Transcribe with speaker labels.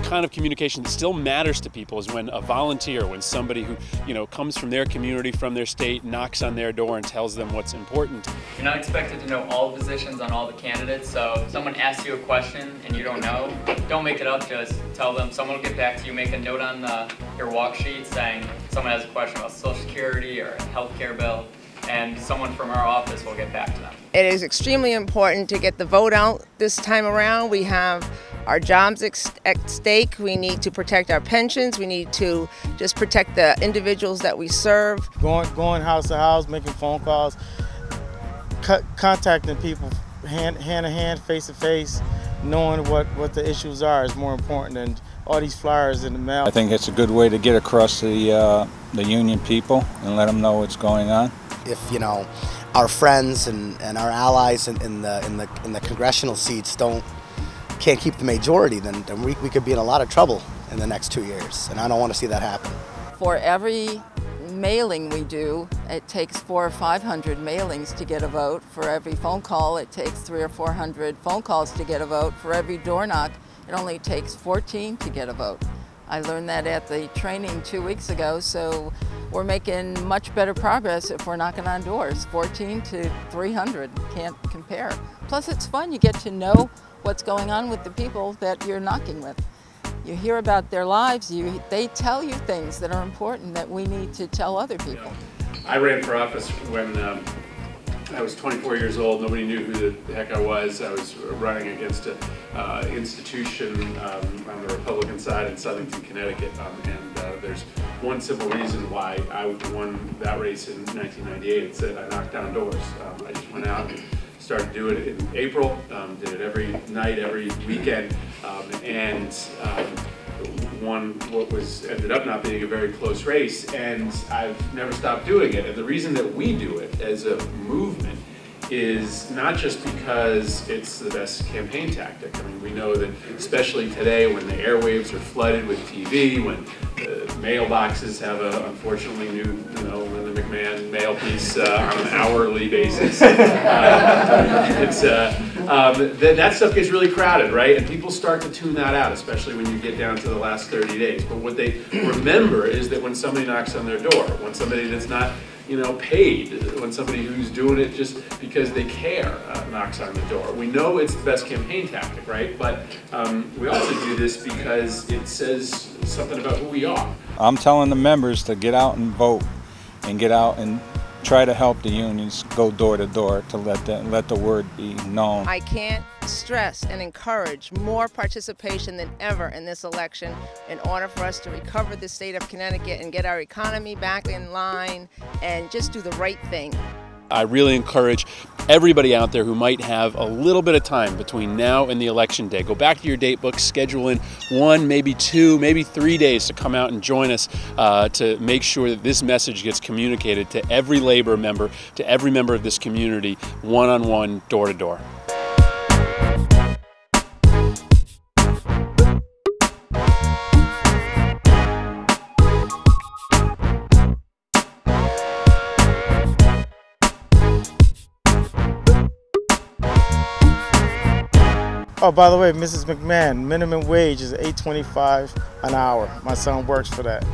Speaker 1: kind of communication that still matters to people is when a volunteer, when somebody who, comes from their community, from their state, knocks on their door and tells them what's important.
Speaker 2: You're not expected to know all the positions on all the candidates, so if someone asks you a question and you don't know, don't make it up, just tell them. Someone will get back to you, make a note on your walk sheet saying someone has a question about Social Security or a health care bill, and someone from our office will get back to them.
Speaker 3: It is extremely important to get the vote out this time around. We have our jobs at stake. We need to protect our pensions. We need to just protect the individuals that we serve.
Speaker 4: Going house to house, making phone calls, contacting people hand to hand, face to face, knowing what the issues are is more important than all these flyers in the mail.
Speaker 5: I think it's a good way to get across the union people and let them know what's going on.
Speaker 6: If our friends and our allies in the congressional seats can't keep the majority, then we could be in a lot of trouble in the next 2 years, and I don't want to see that happen.
Speaker 7: For every mailing we do, it takes 400 or 500 mailings to get a vote. For every phone call, it takes 300 or 400 phone calls to get a vote. For every door knock, it only takes 14 to get a vote. I learned that at the training 2 weeks ago, so we're making much better progress if we're knocking on doors. 14 to 300, can't compare. Plus it's fun, you get to know what's going on with the people that you're knocking with. You hear about their lives, they tell you things that are important that we need to tell other people.
Speaker 1: I ran for office when I was 24 years old. Nobody knew who the heck I was. I was running against an institution on the Republican side in Southington, Connecticut, and there's one simple reason why I won that race in 1998. It said I knocked down doors. I just went out and started doing it in April, did it every night, every weekend, and won what ended up not being a very close race, and I've never stopped doing it. And the reason that we do it as a movement is not just because it's the best campaign tactic. I mean, we know that especially today when the airwaves are flooded with TV, when the mailboxes have a unfortunately new, Linda McMahon mail piece on an hourly basis. That stuff gets really crowded, right? And people start to tune that out, especially when you get down to the last 30 days. But what they remember is that when somebody knocks on their door, when somebody that's not paid, when somebody who's doing it just because they care knocks on the door. We know it's the best campaign tactic, right? But we also do this because it says something about who we are.
Speaker 5: I'm telling the members to get out and vote and get out and try to help the unions go door to door to let the word be known.
Speaker 3: I can't stress and encourage more participation than ever in this election in order for us to recover the state of Connecticut and get our economy back in line and just do the right thing.
Speaker 1: I really encourage everybody out there who might have a little bit of time between now and the election day. Go back to your date book, schedule in 1, maybe 2, maybe 3 days to come out and join us to make sure that this message gets communicated to every labor member, to every member of this community, one-on-one, door-to-door.
Speaker 4: Oh, by the way, Mrs. McMahon, minimum wage is $8.25 an hour. My son works for that.